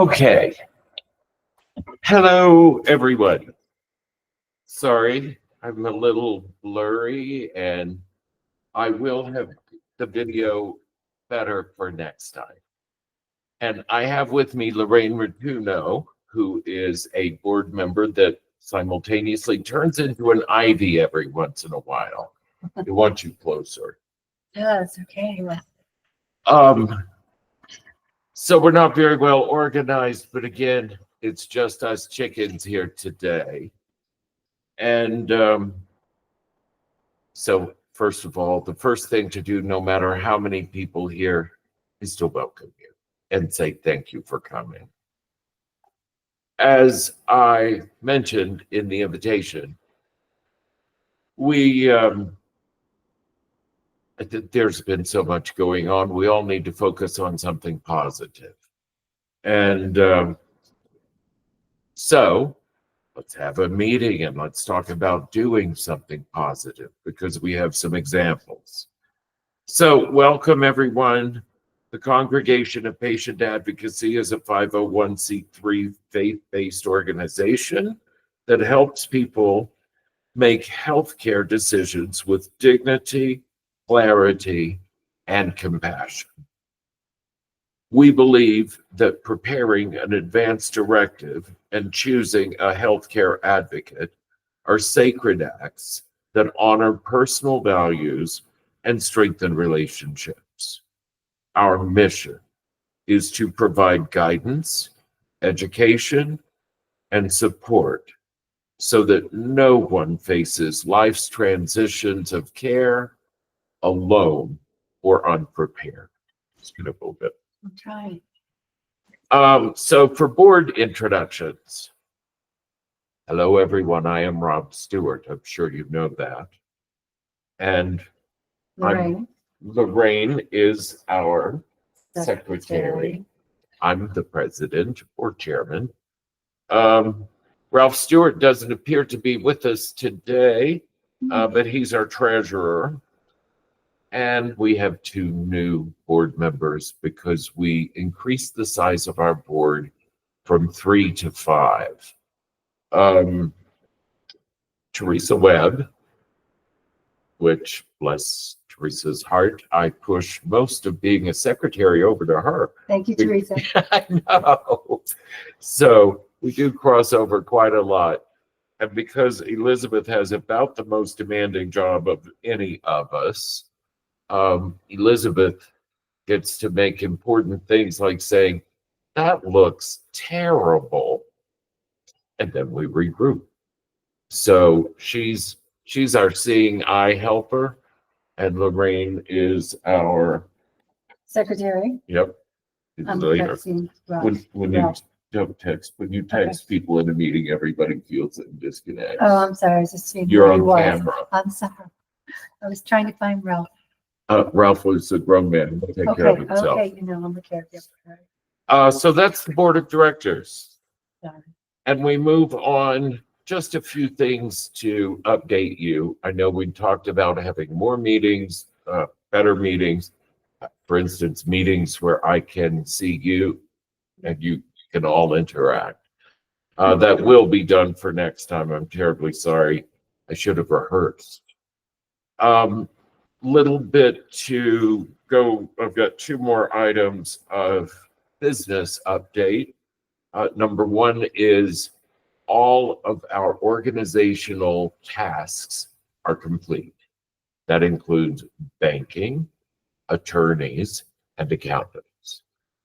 Okay. Hello, everybody. Sorry, I'm a little blurry, and I will have the video better for next time. And I have with me Lorraine Raduno, who is a board member that simultaneously turns into an ivy every once in a while. We want you closer. Yes, okay. So we're not very well organized, but again, it's just us chickens here today. And so first of all, the first thing to do, no matter how many people here, is to welcome you and say thank you for coming. As I mentioned in the invitation, there's been so much going on. We all need to focus on something positive. And so let's have a meeting and let's talk about doing something positive because we have some examples. So welcome everyone. The Congregation of Patient Advocacy is a 501c3 faith-based organization that helps people make healthcare decisions with dignity, clarity, and compassion. We believe that preparing an advance directive and choosing a healthcare advocate are sacred acts that honor personal values and strengthen relationships. Our mission is to provide guidance, education, and support so that no one faces life's transitions of care alone or unprepared. Just gonna move it. I'm trying. So for board introductions, hello everyone, I am Rob Stewart. I'm sure you know that. And Lorraine is our secretary. I'm the president or chairman. Ralph Stewart doesn't appear to be with us today, but he's our treasurer. And we have 2 new board members because we increased the size of our board from 3 to 5. Teresa Webb, which bless Teresa's heart, I push most of being a secretary over to her. Thank you, Teresa. I know. So we do cross over quite a lot. And because Elizabeth has about the most demanding job of any of us, Elizabeth gets to make important things like saying, that looks terrible. And then we regroup. So she's our seeing eye helper, and Lorraine is our Secretary. Yep. I'm Later. texting When you don't text, when you text people in a meeting, everybody feels it and disconnects. Oh, I'm sorry. I was just seeing You're who he on was. camera. I'm sorry. I was trying to find Ralph. Ralph was a grown man. He'll take care of himself. Okay, I'm the caregiver. So that's the board of directors. Got it. And we move on. Just a few things to update you. I know we talked about having more meetings, better meetings. For instance, meetings where I can see you and you can all interact. That will be done for next time. I'm terribly sorry. I should have rehearsed. Little bit to go. I've got 2 more items of business update. Number 1 is all of our organizational tasks are complete. That includes banking, attorneys, and accountants.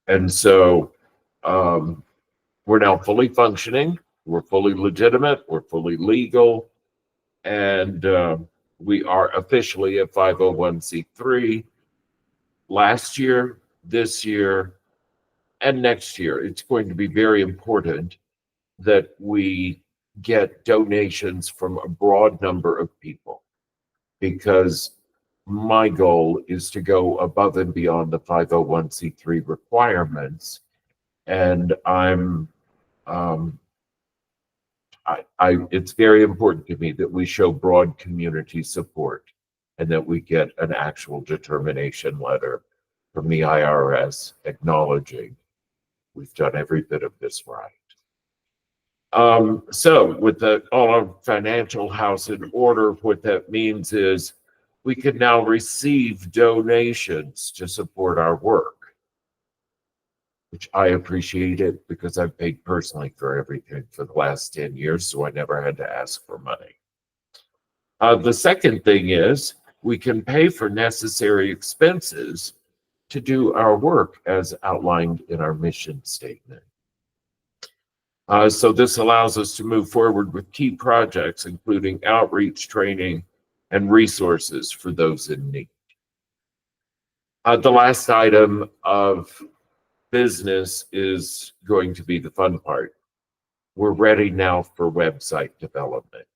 And so we're now fully functioning. We're fully legitimate. We're fully legal. And we are officially a 501c3. Last year, this year, and next year, it's going to be very important that we get donations from a broad number of people, because my goal is to go above and beyond the 501c3 requirements. And it's very important to me that we show broad community support and that we get an actual determination letter from the IRS acknowledging we've done every bit of this right. So with all our financial house in order, what that means is we can now receive donations to support our work, which I appreciate it because I've paid personally for everything for the last 10 years, so I never had to ask for money. The second thing is we can pay for necessary expenses to do our work as outlined in our mission statement. So this allows us to move forward with key projects, including outreach, training, and resources for those in need. The last item of business is going to be the fun part. We're ready now for website development.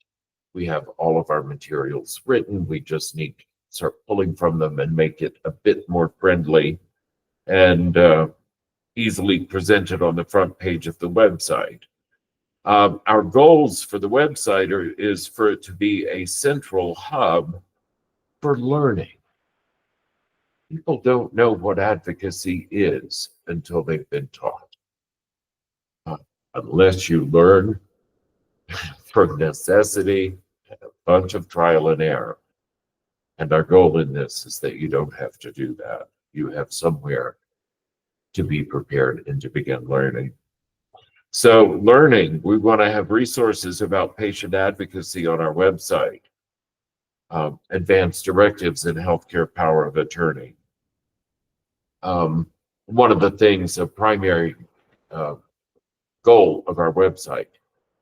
We have all of our materials written. We just need to start pulling from them and make it a bit more friendly and easily presented on the front page of the website. Our goals for the website is for it to be a central hub for learning. People don't know what advocacy is until they've been taught. Unless you learn from necessity, and a bunch of trial and error. And our goal in this is that you don't have to do that. You have somewhere to be prepared and to begin learning. So learning, we want to have resources about patient advocacy on our website, advanced directives in healthcare power of attorney. One of the things, a primary goal of our website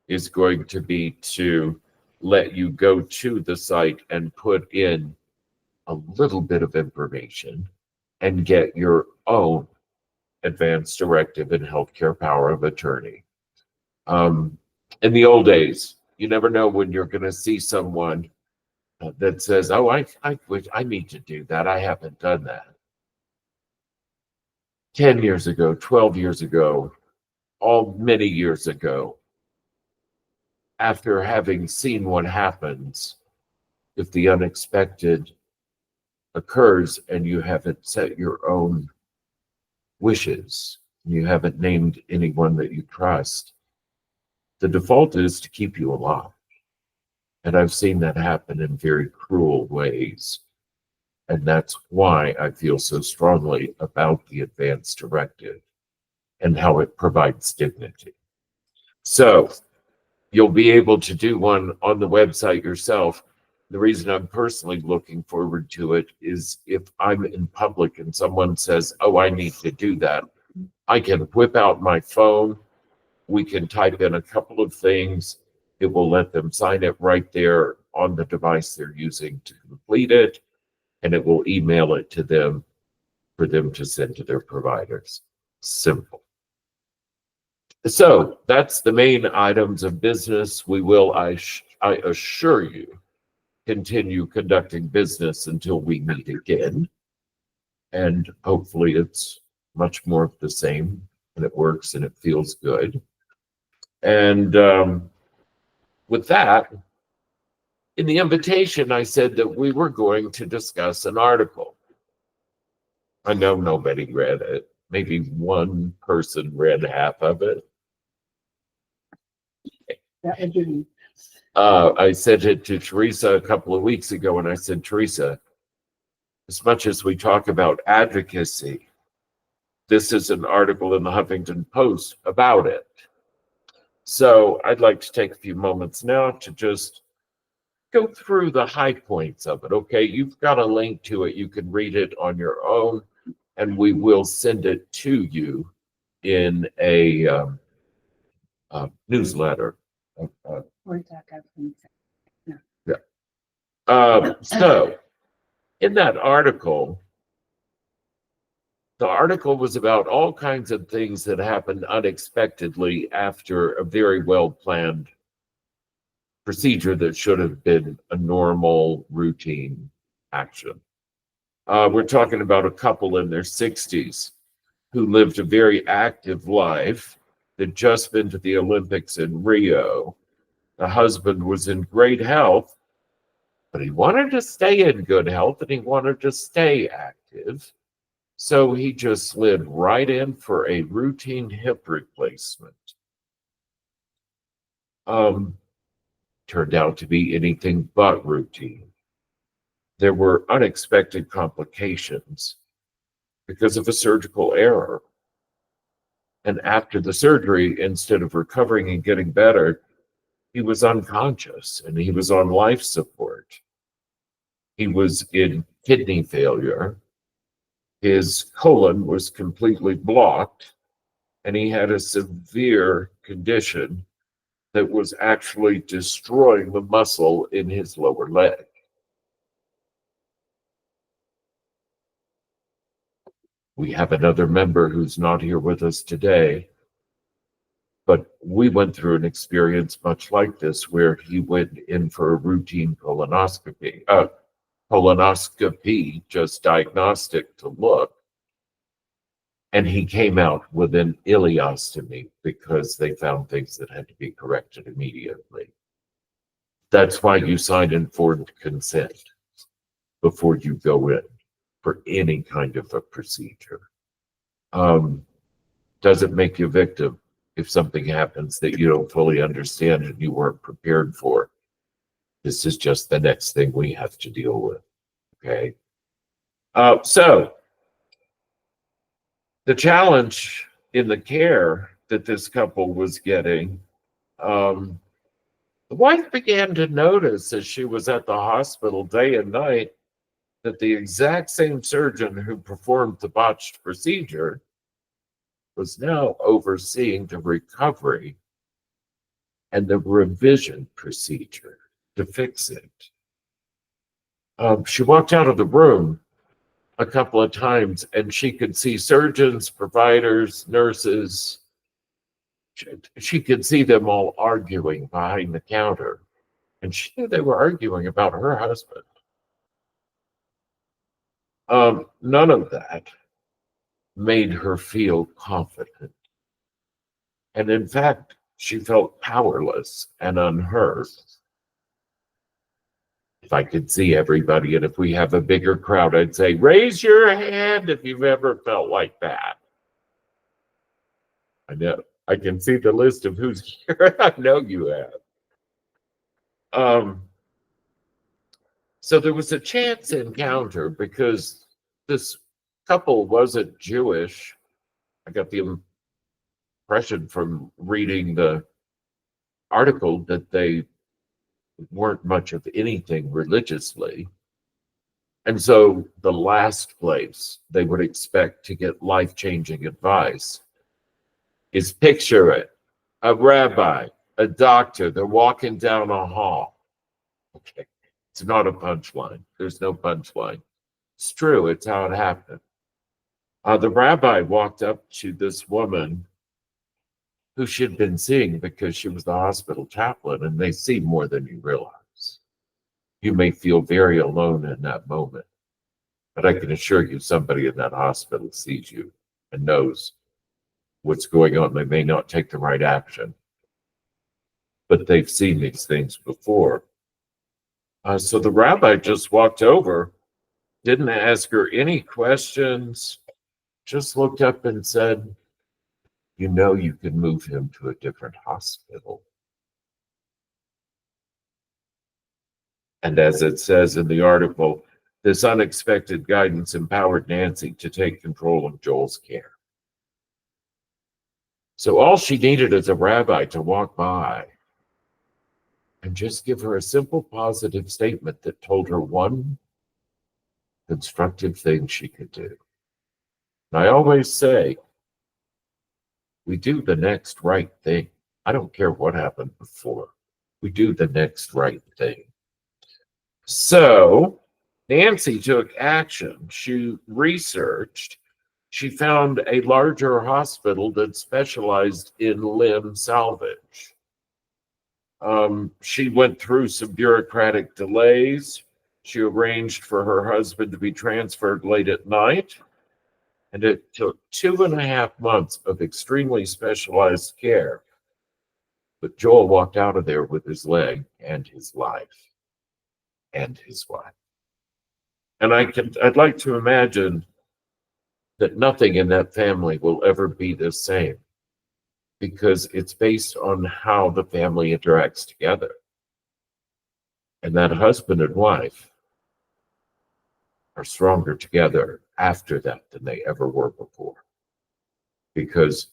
is going to be to let you go to the site and put in a little bit of information and get your own advanced directive in healthcare power of attorney. In the old days, you never know when you're going to see someone that says, oh, I need to do that. I haven't done that. 10 years ago, 12 years ago, many years ago, after having seen what happens if the unexpected occurs and you haven't set your own wishes, you haven't named anyone that you trust, the default is to keep you alive. And I've seen that happen in very cruel ways. And that's why I feel so strongly about the advanced directive and how it provides dignity. So you'll be able to do one on the website yourself. The reason I'm personally looking forward to it is if I'm in public and someone says, oh, I need to do that, I can whip out my phone. We can type in a couple of things. It will let them sign it right there on the device they're using to complete it, and it will email it to them for them to send to their providers. Simple. So that's the main items of business. We will, I assure you, continue conducting business until we meet again. And hopefully it's much more of the same, and it works and it feels good. And with that, in the invitation, I said that we were going to discuss an article. I know nobody read it. Maybe one person read half of it. That would be. I said it to Teresa a couple of weeks ago, and I said, Teresa, as much as we talk about advocacy, this is an article in the Huffington Post about it. So I'd like to take a few moments now to just go through the high points of it. Okay, you've got a link to it. You can read it on your own, and we will send it to you in a newsletter. So in that article, the article was about all kinds of things that happened unexpectedly after a very well-planned procedure that should have been a normal routine action. We're talking about a couple in their 60s who lived a very active life. They'd just been to the Olympics in Rio. The husband was in great health, but he wanted to stay in good health and he wanted to stay active. So he just slid right in for a routine hip replacement. Turned out to be anything but routine. There were unexpected complications because of a surgical error. And after the surgery, instead of recovering and getting better, he was unconscious and he was on life support. He was in kidney failure. His colon was completely blocked, and he had a severe condition that was actually destroying the muscle in his lower leg. We have another member who's not here with us today, but we went through an experience much like this where he went in for a routine colonoscopy, just diagnostic to look. And he came out with an ileostomy because they found things that had to be corrected immediately. That's why you sign informed consent before you go in for any kind of a procedure. Doesn't make you a victim if something happens that you don't fully understand and you weren't prepared for. This is just the next thing we have to deal with. Okay. So the challenge in the care that this couple was getting, the wife began to notice as she was at the hospital day and night that the exact same surgeon who performed the botched procedure was now overseeing the recovery and the revision procedure to fix it. She walked out of the room a couple of times and she could see surgeons, providers, nurses. She could see them all arguing behind the counter. And she knew they were arguing about her husband. None of that made her feel confident. And in fact, she felt powerless and unheard. If I could see everybody, and if we have a bigger crowd, I'd say, raise your hand if you've ever felt like that. I know. I can see the list of who's here. I know you have. So there was a chance encounter because this couple wasn't Jewish. I got the impression from reading the article that they weren't much of anything religiously. And so the last place they would expect to get life-changing advice is, picture it, a rabbi, a doctor, they're walking down a hall. Okay, it's not a punchline. There's no punchline. It's true, it's how it happened. The rabbi walked up to this woman who she'd been seeing because she was the hospital chaplain, and they see more than you realize. You may feel very alone in that moment, but I can assure you somebody in that hospital sees you and knows what's going on. They may not take the right action, but they've seen these things before. So the rabbi just walked over, didn't ask her any questions, just looked up and said, you know, you can move him to a different hospital. And as it says in the article, this unexpected guidance empowered Nancy to take control of Joel's care. So all she needed is a rabbi to walk by and just give her a simple positive statement that told her one constructive thing she could do. And I always say, we do the next right thing. I don't care what happened before. We do the next right thing. So Nancy took action. She researched. She found a larger hospital that specialized in limb salvage. She went through some bureaucratic delays. She arranged for her husband to be transferred late at night. And it took 2.5 months of extremely specialized care. But Joel walked out of there with his leg and his life and his wife. And I'd like to imagine that nothing in that family will ever be the same because it's based on how the family interacts together. And that husband and wife are stronger together after that than they ever were before. Because,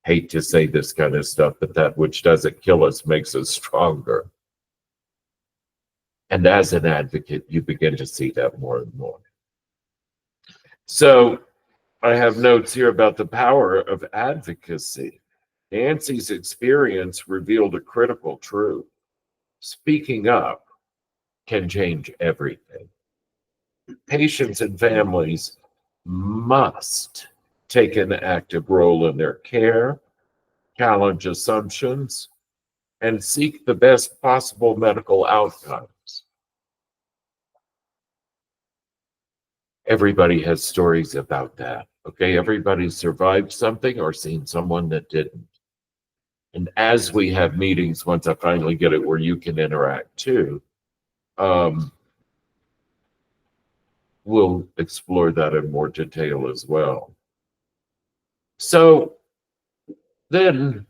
hate to say this kind of stuff, but that which doesn't kill us makes us stronger. And as an advocate, you begin to see that more and more. So I have notes here about the power of advocacy. Nancy's experience revealed a critical truth. Speaking up can change everything. Patients and families must take an active role in their care, challenge assumptions, and seek the best possible medical outcomes. Everybody has stories about that. Okay, everybody survived something or seen someone that didn't. And as we have meetings, once I finally get it where you can interact too, we'll explore that in more detail as well. So then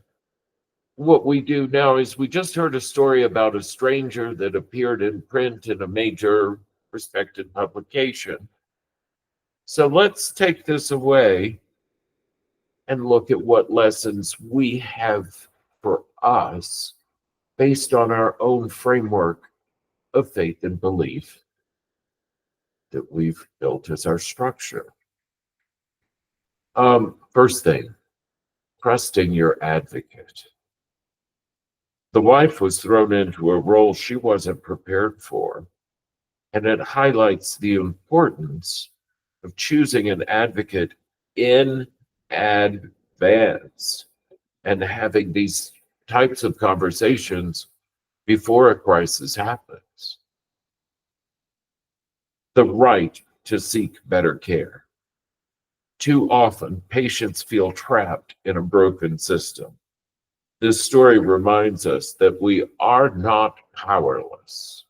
what we do now is we just heard a story about a stranger that appeared in print in a major respected publication. So let's take this away and look at what lessons we have for us based on our own framework of faith and belief that we've built as our structure. First thing, trusting your advocate. The wife was thrown into a role she wasn't prepared for, and it highlights the importance of choosing an advocate in advance and having these types of conversations before a crisis happens. The right to seek better care. Too often, patients feel trapped in a broken system. This story reminds us that we are not powerless.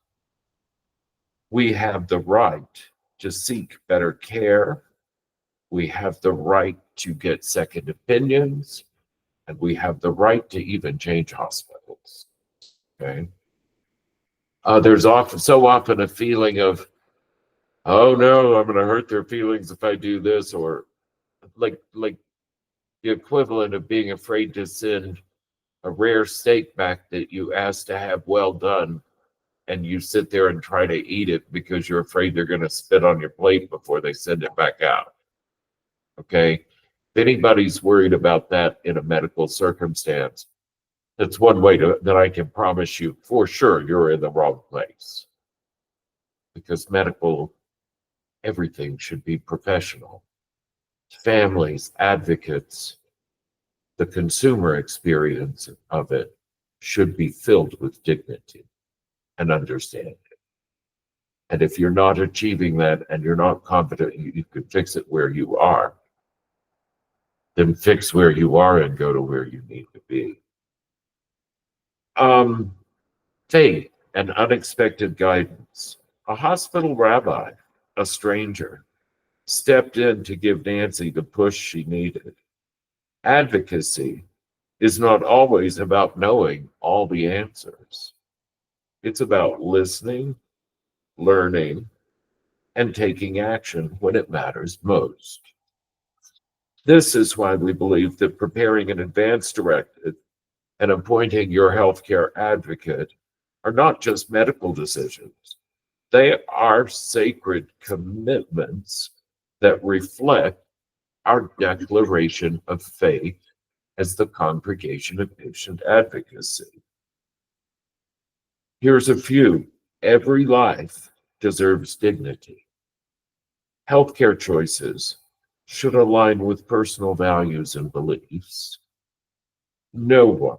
We have the right to seek better care. We have the right to get second opinions, and we have the right to even change hospitals. Okay. There's so often a feeling of, oh no, I'm going to hurt their feelings if I do this, or like the equivalent of being afraid to send a rare steak back that you asked to have well done, and you sit there and try to eat it because you're afraid they're going to spit on your plate before they send it back out. Okay. If anybody's worried about that in a medical circumstance, that's one way that I can promise you for sure you're in the wrong place. Because everything should be professional. Families, advocates, the consumer experience of it should be filled with dignity and understanding. And if you're not achieving that and you're not confident you can fix it where you are, then fix where you are and go to where you need to be. Faith and unexpected guidance. A hospital rabbi, a stranger, stepped in to give Nancy the push she needed. Advocacy is not always about knowing all the answers. It's about listening, learning, and taking action when it matters most. This is why we believe that preparing an advance directive and appointing your healthcare advocate are not just medical decisions. They are sacred commitments that reflect our declaration of faith as the Congregation of Patient Advocacy. Here's a few. Every life deserves dignity. Healthcare choices should align with personal values and beliefs. No one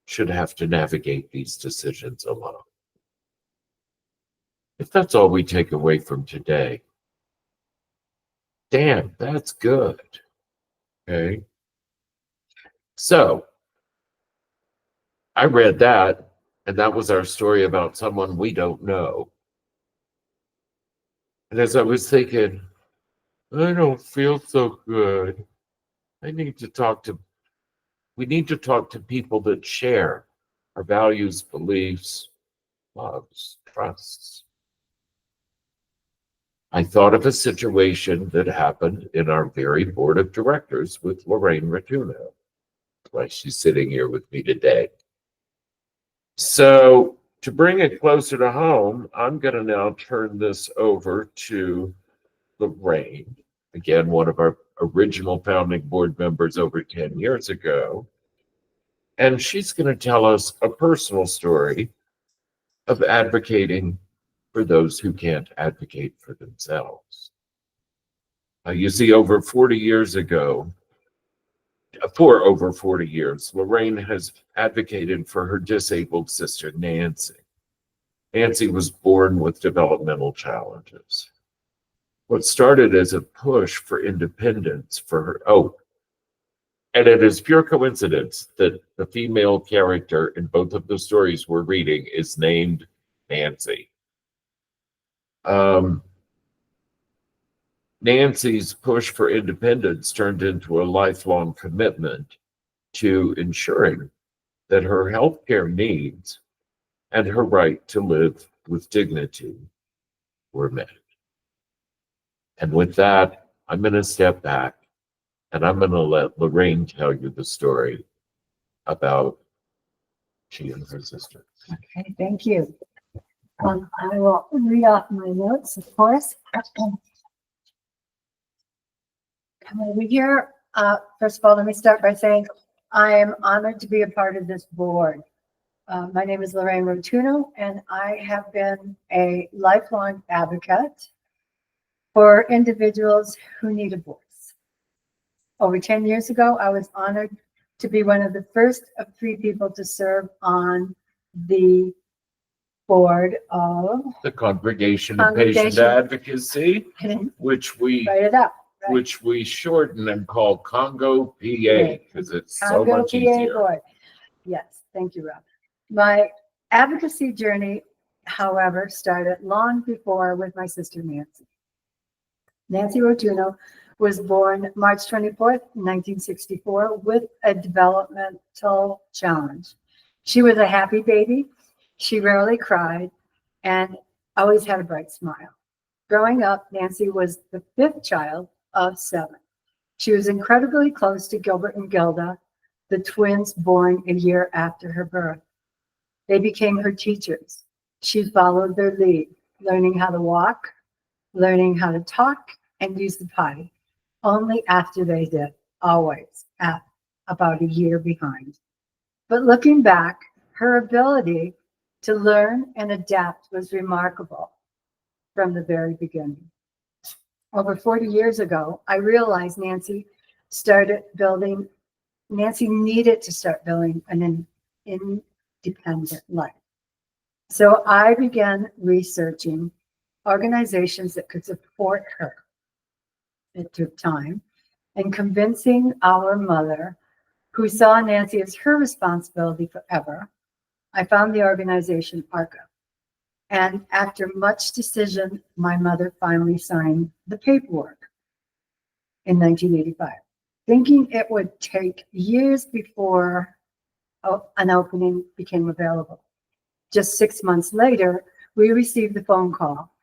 should have to navigate these decisions alone. If that's all we take away from today, damn, that's good. Okay. So I read that, and that was our story about someone we don't know. And as I was thinking, I don't feel so good. I need to talk to, we need to talk to people that share our values, beliefs, loves, trusts. I thought of a situation that happened in our very board of directors with Lorraine Ratuno. Why she's sitting here with me today. So to bring it closer to home, I'm going to now turn this over to Lorraine, again, one of our original founding board members over 10 years ago. And she's going to tell us a personal story of advocating for those who can't advocate for themselves. You see, for over 40 years, Lorraine has advocated for her disabled sister, Nancy. Nancy was born with developmental challenges. What started as a push for independence for her, and it is pure coincidence that the female character in both of the stories we're reading is named Nancy. Nancy's push for independence turned into a lifelong commitment to ensuring that her healthcare needs and her right to live with dignity were met. And with that, I'm going to step back and I'm going to let Lorraine tell you the story about she and her sister. Okay, thank you. I will read off my notes, of course. Over here, first of all, let me start by saying I am honored to be a part of this board. My name is Lorraine Rotuno, and I have been a lifelong advocate for individuals who need a voice. Over 10 years ago, I was honored to be one of the first of 3 people to serve on the board of The Congregation of Patient Advocacy, which we write it up. Right. Which we shorten and call CongoPA because it's so much easier. Board. Yes, thank you, Rob. My advocacy journey, however, started long before with my sister Nancy. Nancy Rotuno was born March 24th, 1964, with a developmental challenge. She was a happy baby. She rarely cried and always had a bright smile. Growing up, Nancy was the 5th child of 7. She was incredibly close to Gilbert and Gilda, the twins born a year after her birth. They became her teachers. She followed their lead, learning how to walk, learning how to talk, and use the potty, only after they did, always at about a year behind. But looking back, her ability to learn and adapt was remarkable from the very beginning. Over 40 years ago, I realized Nancy needed to start building an independent life. So I began researching organizations that could support her. It took time, and convincing our mother, who saw Nancy as her responsibility forever, I found the organization ARCA. And after much decision, my mother finally signed the paperwork in 1985, thinking it would take years before an opening became available. Just 6 months later, we received the phone call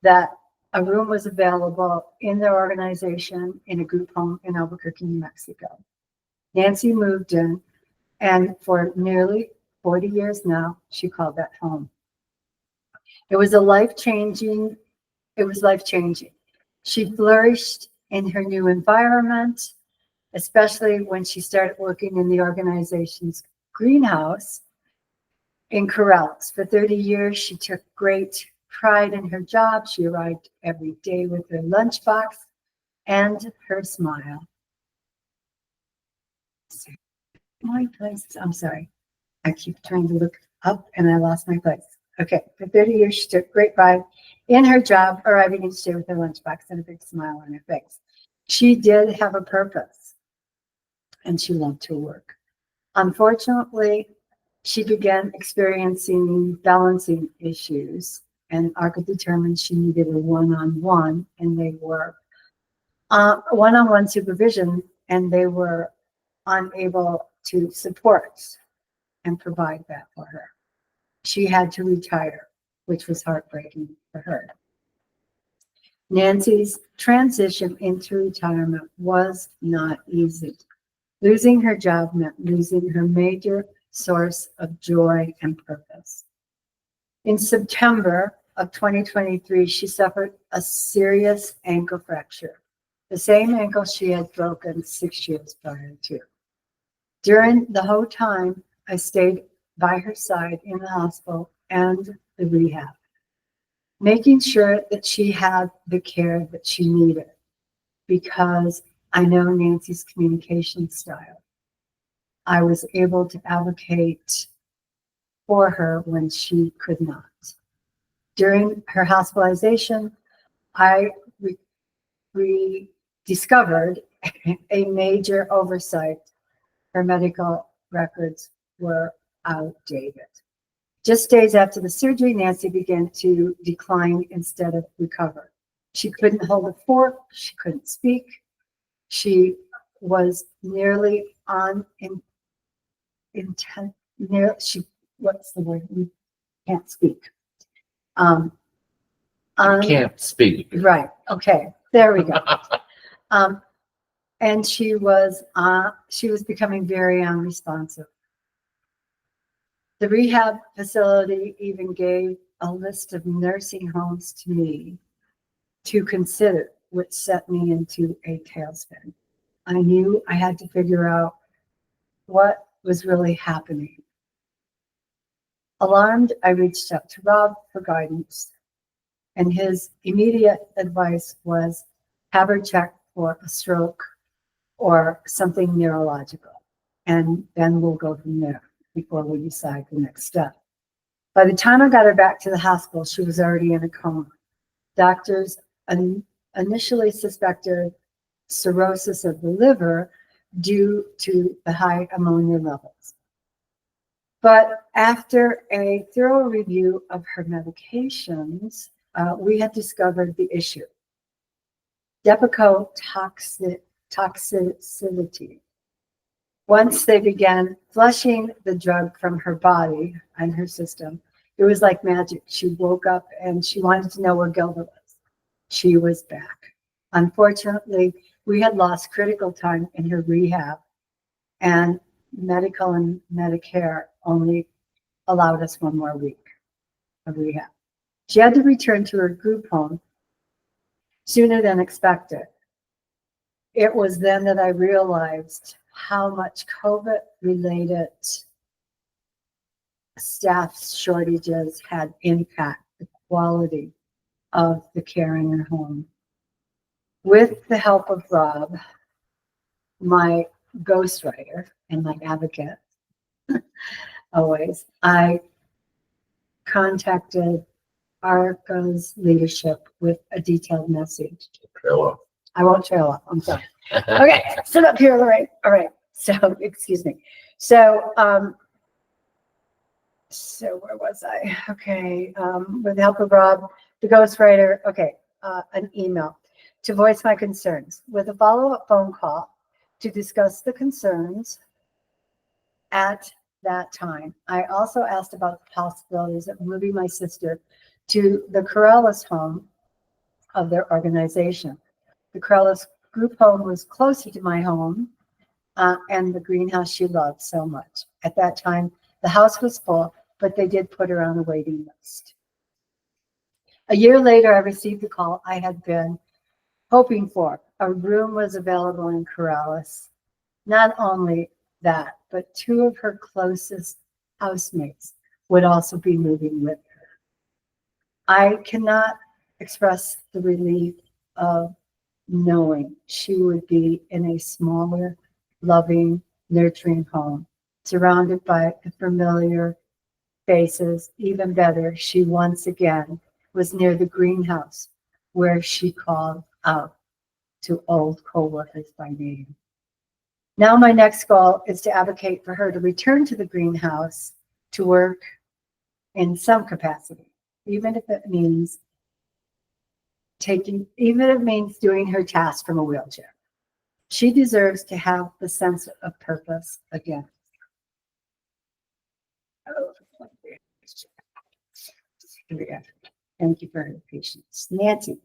that a room was available in their organization in a group home in Albuquerque, New Mexico. Nancy moved in, and for nearly 40 years now, she called that home. It was life-changing. She flourished in her new environment, especially when she started working in the organization's greenhouse in Corrales. For 30 years, she took great pride in her job. She arrived every day with her lunchbox and her smile. My place, I'm sorry. I keep trying to look up and I lost my place. Okay, for 30 years, she took great pride in her job, arriving each day with her lunchbox and a big smile on her face. She did have a purpose, and she loved her work. Unfortunately, she began experiencing balancing issues, and ARCA determined she needed a one-on-one, and they were one-on-one supervision, and they were unable to support and provide that for her. She had to retire, which was heartbreaking for her. Nancy's transition into retirement was not easy. Losing her job meant losing her major source of joy and purpose. In September of 2023, she suffered a serious ankle fracture, the same ankle she had broken 6 years prior to. During the whole time, I stayed by her side in the hospital and the rehab, making sure that she had the care that she needed, because I know Nancy's communication style. I was able to advocate for her when she could not. During her hospitalization, I discovered a major oversight. Her medical records were outdated. Just days after the surgery, Nancy began to decline instead of recover. She couldn't hold a fork. She couldn't speak. She was nearly what's the word? We can't speak. Can't speak. Right. Okay. There we go. And she was becoming very unresponsive. The rehab facility even gave a list of nursing homes to me to consider, which set me into a tailspin. I knew I had to figure out what was really happening. Alarmed, I reached out to Rob for guidance, and his immediate advice was have her checked for a stroke or something neurological, and then we'll go from there before we decide the next step. By the time I got her back to the hospital, she was already in a coma. Doctors initially suspected cirrhosis of the liver due to the high ammonia levels. But after a thorough review of her medications, we had discovered the issue. Depakote toxicity. Once they began flushing the drug from her body and her system, it was like magic. She woke up and she wanted to know where Gilda was. She was back. Unfortunately, we had lost critical time in her rehab, and medical and Medicare only allowed us 1 more week of rehab. She had to return to her group home sooner than expected. It was then that I realized how much COVID-related staff shortages had impacted the quality of the care in her home. With the help of Rob, my ghostwriter and my advocate, always, I contacted ARCA's leadership with a detailed message. Hello. I won't trail off. I'm sorry. Okay, sit up here, Lorraine. All right. So, excuse me. So where was I? Okay. With the help of Rob, the ghostwriter. Okay. An email to voice my concerns with a follow-up phone call to discuss the concerns at that time. I also asked about the possibilities of moving my sister to the Corrales home of their organization. The Corrales group home was closer to my home and the greenhouse she loved so much. At that time, the house was full, but they did put her on the waiting list. A year later, I received the call I had been hoping for. A room was available in Corrales. Not only that, but 2 of her closest housemates would also be moving with her. I cannot express the relief of knowing she would be in a smaller, loving, nurturing home, surrounded by the familiar faces. Even better, she once again was near the greenhouse where she called out to old co-workers by name. Now my next goal is to advocate for her to return to the greenhouse to work in some capacity, even if it means taking, even if it means doing her task from a wheelchair. She deserves to have the sense of purpose again. Thank you for her patience. Nancy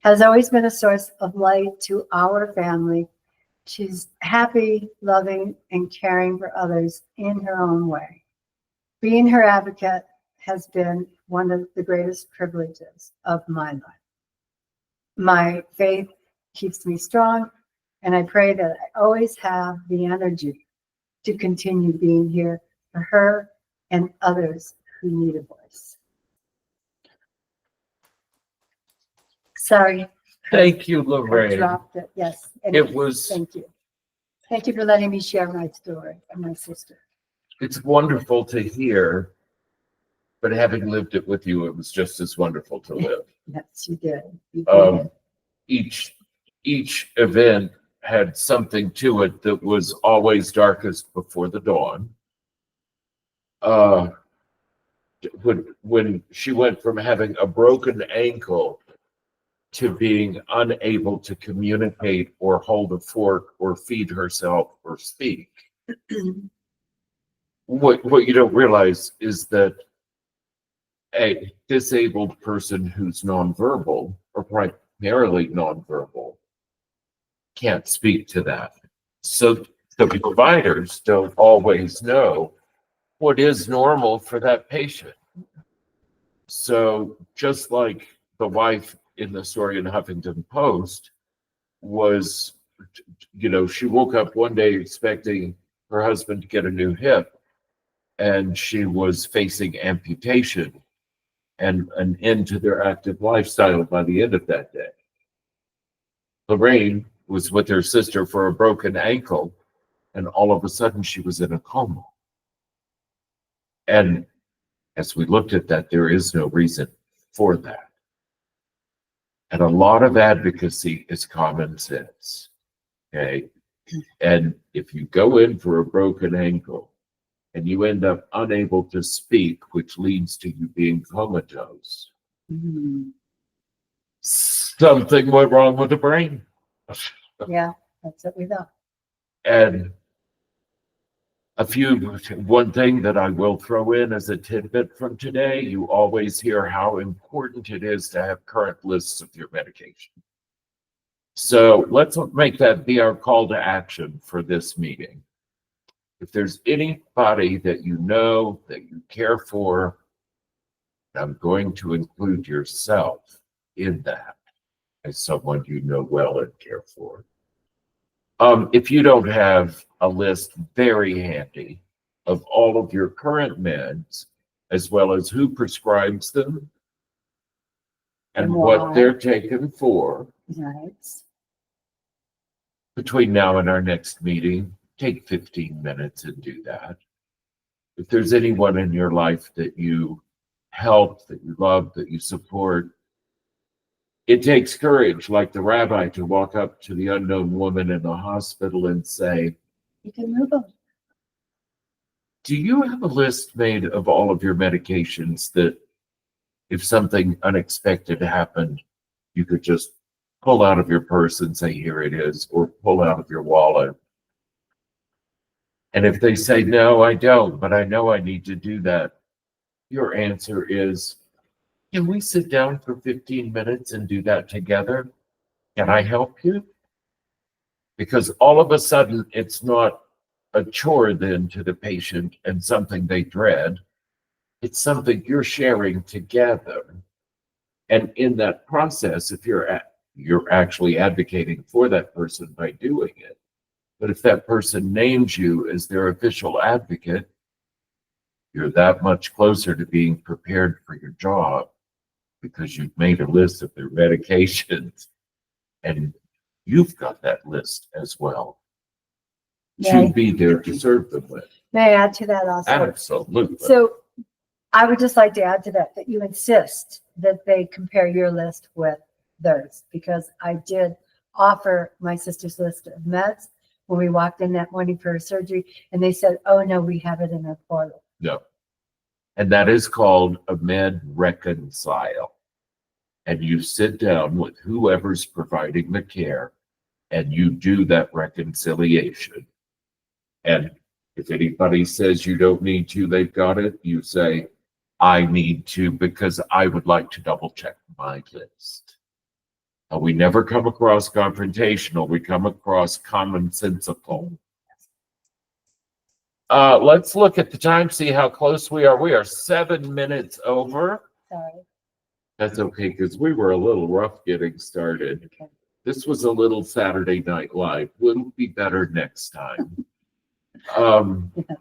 has always been a source of light to our family. She's happy, loving, and caring for others in her own way. Being her advocate has been one of the greatest privileges of my life. My faith keeps me strong, and I pray that I always have the energy to continue being here for her and others who need a voice. Sorry. Thank you, I Lorraine. dropped it. Yes. It was, Thank you. Thank you for letting me share my story and my sister. it's wonderful to hear, but having lived it with you, it was just as wonderful to live. Yes, you did. You did. Each event had something to it that was always darkest before the dawn. When she went from having a broken ankle to being unable to communicate or hold a fork or feed herself or speak. What you don't realize is that a disabled person who's nonverbal or primarily nonverbal can't speak to that. So the providers don't always know what is normal for that patient. So just like the wife in the story in Huffington Post was, she woke up one day expecting her husband to get a new hip, and she was facing amputation and an end to their active lifestyle by the end of that day. Lorraine was with her sister for a broken ankle, and all of a sudden she was in a coma. And as we looked at that, there is no reason for that. And a lot of advocacy is common sense. Okay. And if you go in for a broken ankle and you end up unable to speak, which leads to you being comatose, something went wrong with the brain. Yeah, that's what we thought. And one thing that I will throw in as a tidbit from today, you always hear how important it is to have current lists of your medication. So let's make that be our call to action for this meeting. If there's anybody that you know, that you care for, I'm going to include yourself in that as someone you know well and care for. If you don't have a list very handy of all of your current meds, as well as who prescribes them and what they're taken for, Right. between now and our next meeting, take 15 minutes and do that. If there's anyone in your life that you help, that you love, that you support, it takes courage, like the rabbi, to walk up to the unknown woman in the hospital and say, You can move them. do you have a list made of all of your medications that if something unexpected happened, you could just pull out of your purse and say, here it is, or pull out of your wallet? And if they say, no, I don't, but I know I need to do that, your answer is, can we sit down for 15 minutes and do that together? Can I help you? Because all of a sudden, it's not a chore then to the patient and something they dread. It's something you're sharing together. And in that process, if you're actually advocating for that person by doing it, but if that person names you as their official advocate, you're that much closer to being prepared for your job because you've made a list of their medications and you've got that list as well to be there to serve them with. May I add to that also? Absolutely. So I would just like to add to that you insist that they compare your list with theirs, because I did offer my sister's list of meds when we walked in that morning for her surgery, and they said, oh, no, we have it in our portal. No. And that is called a med reconcile. and you sit down with whoever's providing the care and you do that reconciliation. And if anybody says you don't need to, they've got it, you say, I need to because I would like to double check my list. And we never come across confrontational, we come across commonsensical. Let's look at the time, see how close we are. We are 7 minutes over. Sorry. That's okay, because we were a little rough getting started. Okay. This was a little Saturday Night Live. Will be better next time. Yes.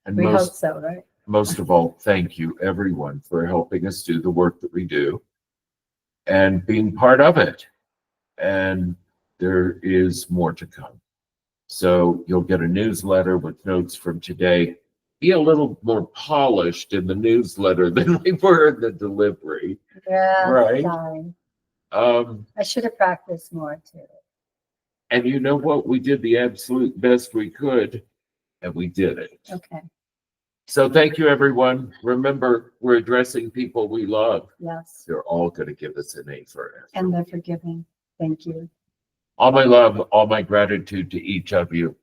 And We hope so, right? most of all, thank you everyone for helping us do the work that we do and being part of it. And there is more to come. So you'll get a newsletter with notes from today. Be a little more polished in the newsletter than we were in the delivery. Yeah. Right. Fine. I should have practiced more too. And you know what? We did the absolute best we could, and we did it. Okay. So thank you, everyone. Remember, we're addressing people we love. Yes. They're all going to give us an A for it. And they're forgiving. Thank you. All my love, all my gratitude to each of you.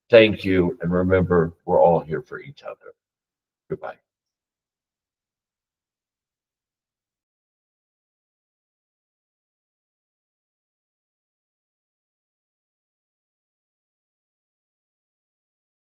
Thank you. And remember, we're all here for each other. Goodbye.